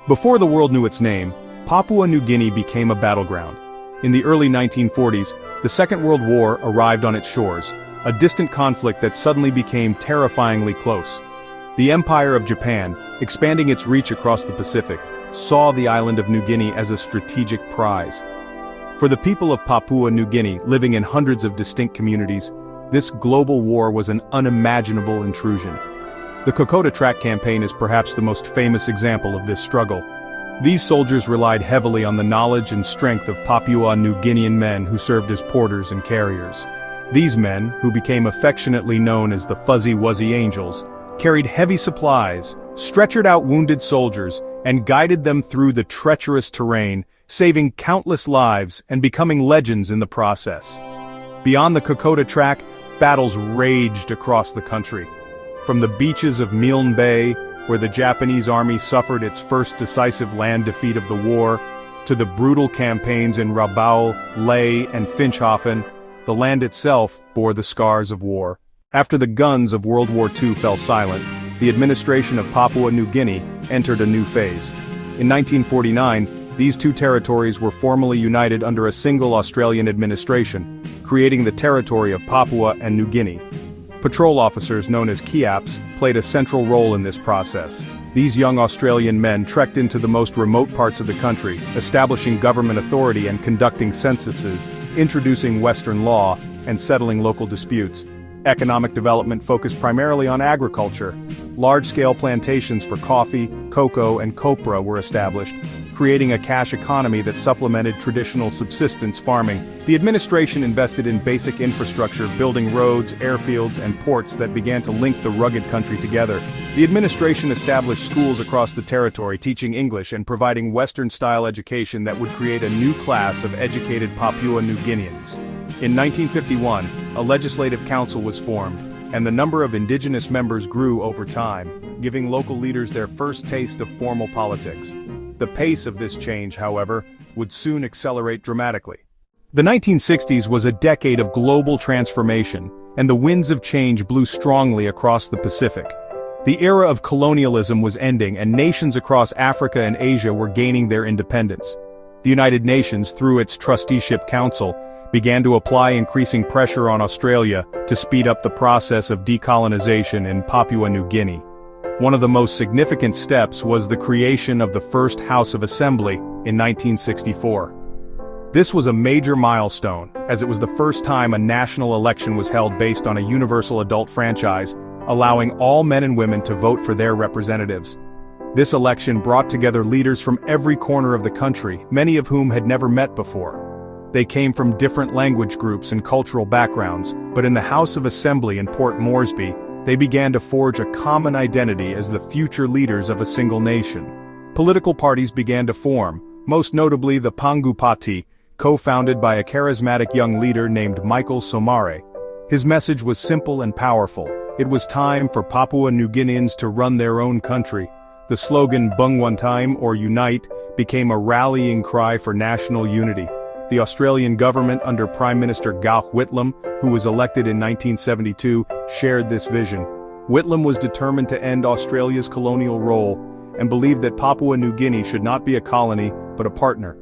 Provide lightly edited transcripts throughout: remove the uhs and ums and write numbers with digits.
Before the world knew its name, Papua New Guinea became a battleground. In the early 1940s, the Second World War arrived on its shores, a distant conflict that suddenly became terrifyingly close. The Empire of Japan, expanding its reach across the Pacific, saw the island of New Guinea as a strategic prize. For the people of Papua New Guinea, living in hundreds of distinct communities, this global war was an unimaginable intrusion. The Kokoda Track campaign is perhaps the most famous example of this struggle. These soldiers relied heavily on the knowledge and strength of Papua New Guinean men who served as porters and carriers. These men, who became affectionately known as the Fuzzy Wuzzy Angels, carried heavy supplies, stretchered out wounded soldiers, and guided them through the treacherous terrain, saving countless lives and becoming legends in the process. Beyond the Kokoda Track, battles raged across the country. From the beaches of Milne Bay, where the Japanese army suffered its first decisive land defeat of the war, to the brutal campaigns in Rabaul, Leh, and Finschhafen, the land itself bore the scars of war. After the guns of World War II fell silent, the administration of Papua New Guinea entered a new phase. In 1949, these two territories were formally united under a single Australian administration, creating the territory of Papua and New Guinea. Patrol officers known as Kiaps played a central role in this process. These young Australian men trekked into the most remote parts of the country, establishing government authority and conducting censuses, introducing Western law, and settling local disputes. Economic development focused primarily on agriculture. Large-scale plantations for coffee, cocoa, and copra were established, creating a cash economy that supplemented traditional subsistence farming. The administration invested in basic infrastructure, building roads, airfields, and ports that began to link the rugged country together. The administration established schools across the territory, teaching English and providing Western-style education that would create a new class of educated Papua New Guineans. In 1951, a legislative council was formed, and the number of indigenous members grew over time, giving local leaders their first taste of formal politics. The pace of this change, however, would soon accelerate dramatically. The 1960s was a decade of global transformation, and the winds of change blew strongly across the Pacific. The era of colonialism was ending, and nations across Africa and Asia were gaining their independence. The United Nations, through its Trusteeship Council, began to apply increasing pressure on Australia to speed up the process of decolonization in Papua New Guinea. One of the most significant steps was the creation of the first House of Assembly in 1964. This was a major milestone, as it was the first time a national election was held based on a universal adult franchise, allowing all men and women to vote for their representatives. This election brought together leaders from every corner of the country, many of whom had never met before. They came from different language groups and cultural backgrounds, but in the House of Assembly in Port Moresby, they began to forge a common identity as the future leaders of a single nation. Political parties began to form, most notably the Pangu Party, co-founded by a charismatic young leader named Michael Somare. His message was simple and powerful. It was time for Papua New Guineans to run their own country. The slogan Bungwantaim, or Unite, became a rallying cry for national unity. The Australian government under Prime Minister Gough Whitlam, who was elected in 1972, shared this vision. Whitlam was determined to end Australia's colonial role, and believed that Papua New Guinea should not be a colony, but a partner.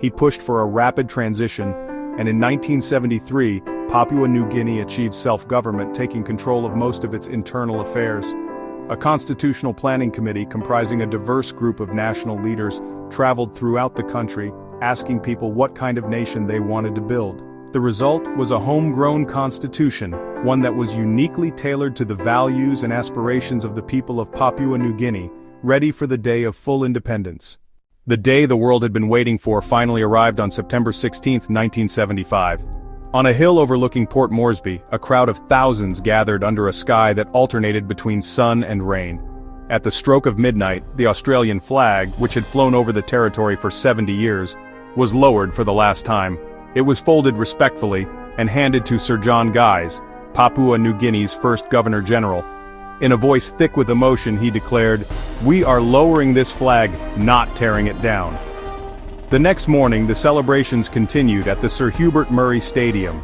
He pushed for a rapid transition, and in 1973, Papua New Guinea achieved self-government, taking control of most of its internal affairs. A constitutional planning committee comprising a diverse group of national leaders traveled throughout the country, asking people what kind of nation they wanted to build. The result was a homegrown constitution, one that was uniquely tailored to the values and aspirations of the people of Papua New Guinea, ready for the day of full independence. The day the world had been waiting for finally arrived on September 16, 1975. On a hill overlooking Port Moresby, a crowd of thousands gathered under a sky that alternated between sun and rain. At the stroke of midnight, the Australian flag, which had flown over the territory for 70 years, was lowered for the last time. It was folded respectfully and handed to Sir John Guise, Papua New Guinea's first Governor-General. In a voice thick with emotion, he declared, "We are lowering this flag, not tearing it down." The next morning, the celebrations continued at the Sir Hubert Murray Stadium.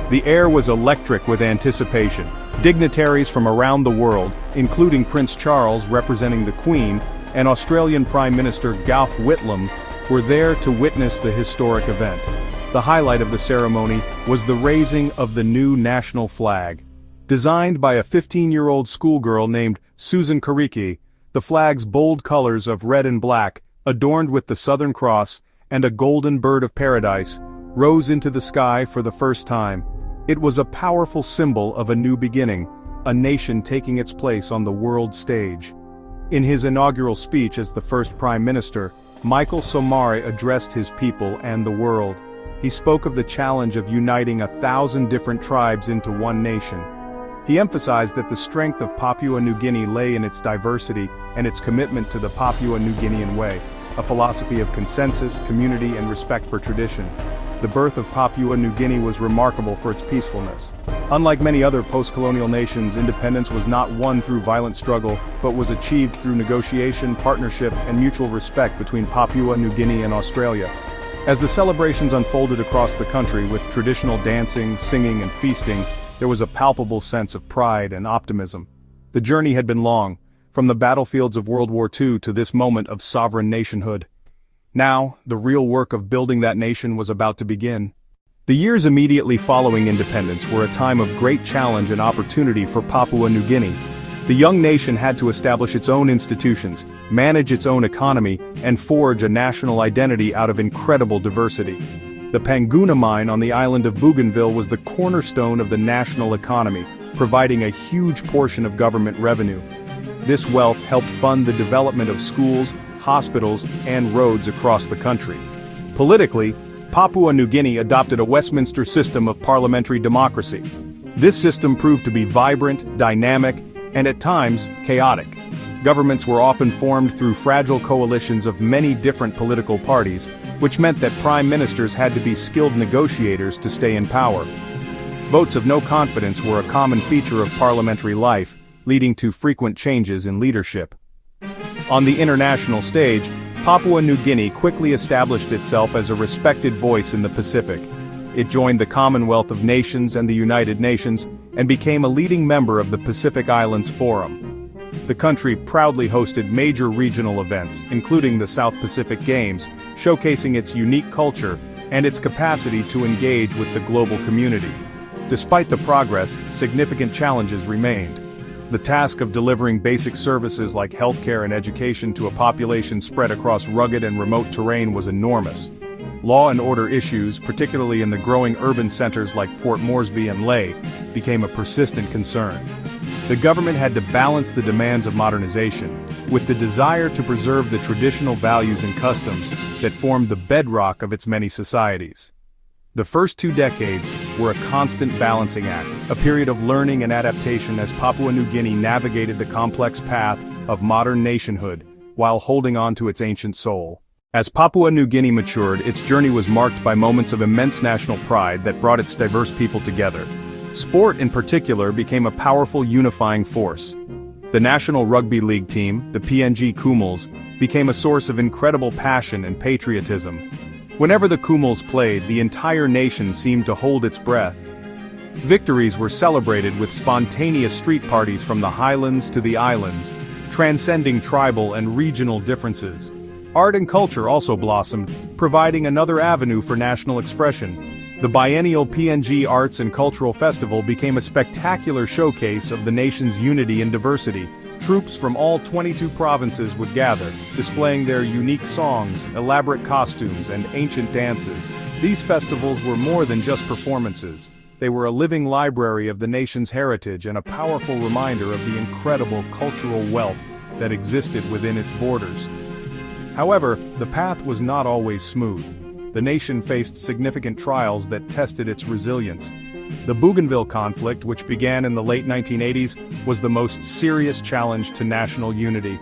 The air was electric with anticipation. Dignitaries from around the world, including Prince Charles representing the Queen, and Australian Prime Minister Gough Whitlam were there to witness the historic event. The highlight of the ceremony was the raising of the new national flag. Designed by a 15-year-old schoolgirl named Susan Kariki, the flag's bold colors of red and black, adorned with the Southern Cross and a golden bird of paradise, rose into the sky for the first time. It was a powerful symbol of a new beginning, a nation taking its place on the world stage. In his inaugural speech as the first Prime Minister, Michael Somare addressed his people and the world. He spoke of the challenge of uniting 1,000 different tribes into one nation. He emphasized that the strength of Papua New Guinea lay in its diversity and its commitment to the Papua New Guinean way, a philosophy of consensus, community, and respect for tradition. The birth of Papua New Guinea was remarkable for its peacefulness. Unlike many other post-colonial nations, independence was not won through violent struggle, but was achieved through negotiation, partnership, and mutual respect between Papua New Guinea and Australia. As the celebrations unfolded across the country with traditional dancing, singing, and feasting, there was a palpable sense of pride and optimism. The journey had been long, from the battlefields of World War II to this moment of sovereign nationhood. Now, the real work of building that nation was about to begin. The years immediately following independence were a time of great challenge and opportunity for Papua New Guinea. The young nation had to establish its own institutions, manage its own economy, and forge a national identity out of incredible diversity. The Panguna mine on the island of Bougainville was the cornerstone of the national economy, providing a huge portion of government revenue. This wealth helped fund the development of schools, hospitals, and roads across the country. Politically, Papua New Guinea adopted a Westminster system of parliamentary democracy. This system proved to be vibrant, dynamic, and at times, chaotic. Governments were often formed through fragile coalitions of many different political parties, which meant that prime ministers had to be skilled negotiators to stay in power. Votes of no confidence were a common feature of parliamentary life, leading to frequent changes in leadership. On the international stage, Papua New Guinea quickly established itself as a respected voice in the Pacific. It joined the Commonwealth of Nations and the United Nations, and became a leading member of the Pacific Islands Forum. The country proudly hosted major regional events, including the South Pacific Games, showcasing its unique culture and its capacity to engage with the global community. Despite the progress, significant challenges remained. The task of delivering basic services like healthcare and education to a population spread across rugged and remote terrain was enormous. Law and order issues, particularly in the growing urban centers like Port Moresby and Lae, became a persistent concern. The government had to balance the demands of modernization with the desire to preserve the traditional values and customs that formed the bedrock of its many societies. The first 2 decades were a constant balancing act, a period of learning and adaptation as Papua New Guinea navigated the complex path of modern nationhood while holding on to its ancient soul. As Papua New Guinea matured, its journey was marked by moments of immense national pride that brought its diverse people together. Sport in particular became a powerful unifying force. The National Rugby League team, the PNG Kumals, became a source of incredible passion and patriotism. Whenever the Kumals played, the entire nation seemed to hold its breath. Victories were celebrated with spontaneous street parties from the highlands to the islands, transcending tribal and regional differences. Art and culture also blossomed, providing another avenue for national expression. The biennial PNG Arts and Cultural Festival became a spectacular showcase of the nation's unity and diversity. Troops from all 22 provinces would gather, displaying their unique songs, elaborate costumes, and ancient dances. These festivals were more than just performances. They were a living library of the nation's heritage and a powerful reminder of the incredible cultural wealth that existed within its borders. However, the path was not always smooth. The nation faced significant trials that tested its resilience. The Bougainville conflict, which began in the late 1980s, was the most serious challenge to national unity.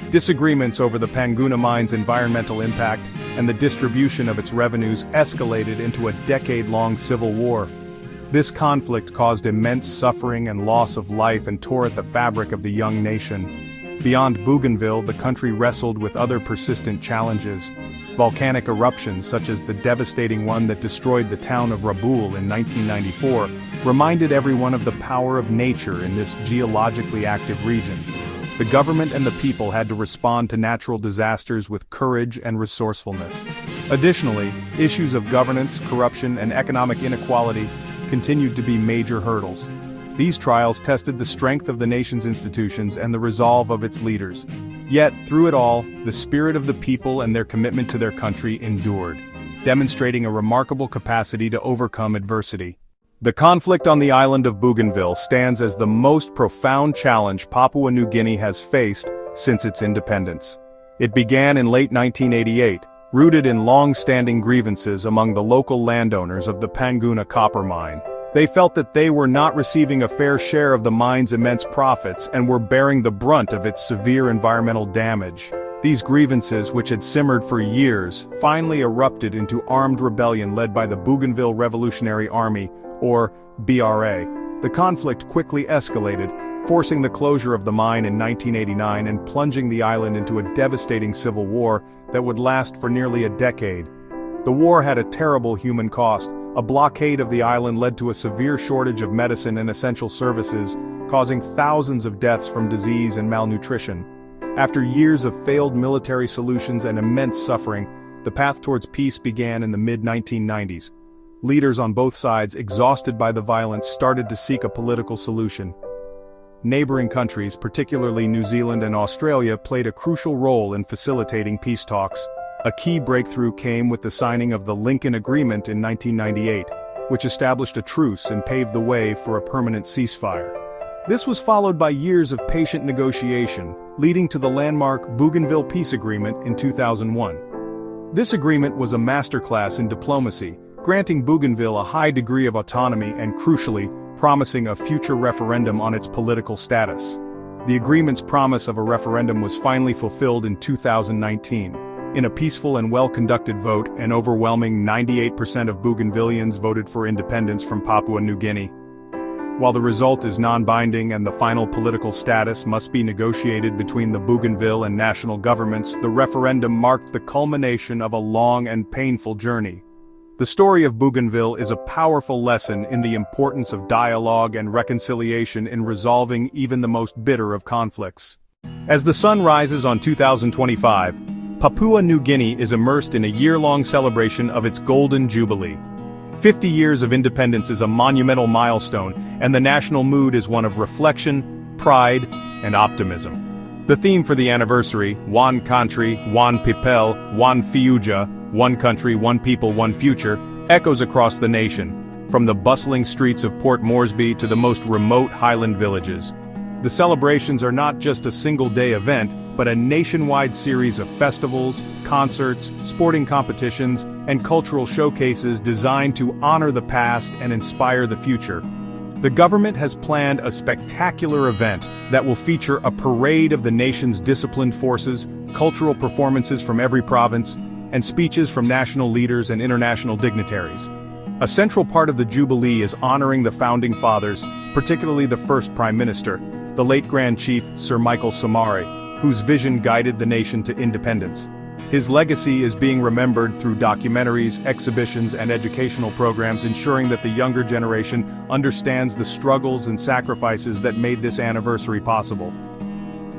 Disagreements over the Panguna mine's environmental impact and the distribution of its revenues escalated into a decade-long civil war. This conflict caused immense suffering and loss of life and tore at the fabric of the young nation. Beyond Bougainville, the country wrestled with other persistent challenges. Volcanic eruptions, such as the devastating one that destroyed the town of Rabaul in 1994, reminded everyone of the power of nature in this geologically active region. the government and the people had to respond to natural disasters with courage and resourcefulness. Additionally, issues of governance, corruption, and economic inequality continued to be major hurdles. These trials tested the strength of the nation's institutions and the resolve of its leaders. Yet, through it all, the spirit of the people and their commitment to their country endured, demonstrating a remarkable capacity to overcome adversity. The conflict on the island of Bougainville stands as the most profound challenge Papua New Guinea has faced since its independence. It began in late 1988, rooted in long-standing grievances among the local landowners of the Panguna copper mine. They felt that they were not receiving a fair share of the mine's immense profits and were bearing the brunt of its severe environmental damage. These grievances, which had simmered for years, finally erupted into armed rebellion led by the Bougainville Revolutionary Army, or BRA. The conflict quickly escalated, forcing the closure of the mine in 1989 and plunging the island into a devastating civil war that would last for nearly a decade. The war had a terrible human cost. A blockade of the island led to a severe shortage of medicine and essential services, causing thousands of deaths from disease and malnutrition. After years of failed military solutions and immense suffering, the path towards peace began in the mid-1990s. Leaders on both sides, exhausted by the violence, started to seek a political solution. Neighboring countries, particularly New Zealand and Australia, played a crucial role in facilitating peace talks. A key breakthrough came with the signing of the Lincoln Agreement in 1998, which established a truce and paved the way for a permanent ceasefire. This was followed by years of patient negotiation, leading to the landmark Bougainville Peace Agreement in 2001. This agreement was a masterclass in diplomacy, granting Bougainville a high degree of autonomy and, crucially, promising a future referendum on its political status. The agreement's promise of a referendum was finally fulfilled in 2019. In a peaceful and well-conducted vote, an overwhelming 98% of Bougainvilleans voted for independence from Papua New Guinea. While the result is non-binding and the final political status must be negotiated between the Bougainville and national governments, the referendum marked the culmination of a long and painful journey. The story of Bougainville is a powerful lesson in the importance of dialogue and reconciliation in resolving even the most bitter of conflicts. As the sun rises on 2025, Papua New Guinea is immersed in a year-long celebration of its Golden Jubilee. 50 years of independence is a monumental milestone, and the national mood is one of reflection, pride, and optimism. The theme for the anniversary, One Country, One People, One Fiuja, One Country, One People, One Future, echoes across the nation, from the bustling streets of Port Moresby to the most remote highland villages. The celebrations are not just a single-day event, but a nationwide series of festivals, concerts, sporting competitions, and cultural showcases designed to honor the past and inspire the future. The government has planned a spectacular event that will feature a parade of the nation's disciplined forces, cultural performances from every province, and speeches from national leaders and international dignitaries. A central part of the Jubilee is honoring the Founding Fathers, particularly the first Prime Minister, the late Grand Chief Sir Michael Somare, whose vision guided the nation to independence. His legacy is being remembered through documentaries, exhibitions, and educational programs, ensuring that the younger generation understands the struggles and sacrifices that made this anniversary possible.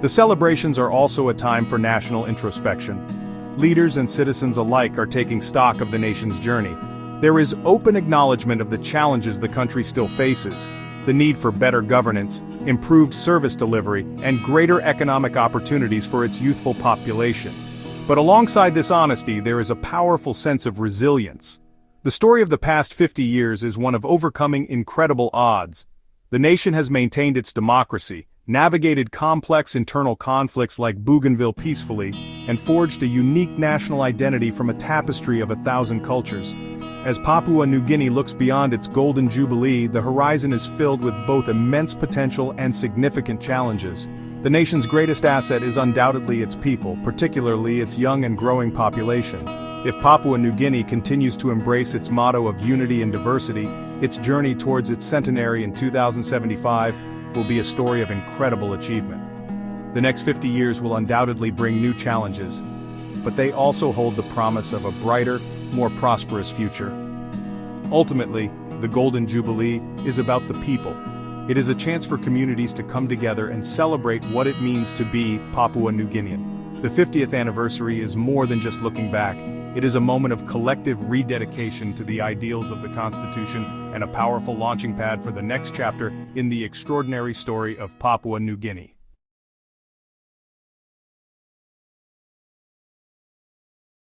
The celebrations are also a time for national introspection. Leaders and citizens alike are taking stock of the nation's journey. There is open acknowledgement of the challenges the country still faces, the need for better governance, improved service delivery, and greater economic opportunities for its youthful population. But alongside this honesty, there is a powerful sense of resilience. The story of the past 50 years is one of overcoming incredible odds. The nation has maintained its democracy, navigated complex internal conflicts like Bougainville peacefully, and forged a unique national identity from a tapestry of 1,000 cultures. As Papua New Guinea looks beyond its Golden Jubilee, the horizon is filled with both immense potential and significant challenges. The nation's greatest asset is undoubtedly its people, particularly its young and growing population. If Papua New Guinea continues to embrace its motto of unity and diversity, its journey towards its centenary in 2075 will be a story of incredible achievement. The next 50 years will undoubtedly bring new challenges, but they also hold the promise of a brighter, more prosperous future. Ultimately, the Golden Jubilee is about the people. It is a chance for communities to come together and celebrate what it means to be Papua New Guinean. The 50th anniversary is more than just looking back. It is a moment of collective rededication to the ideals of the Constitution and a powerful launching pad for the next chapter in the extraordinary story of Papua New Guinea.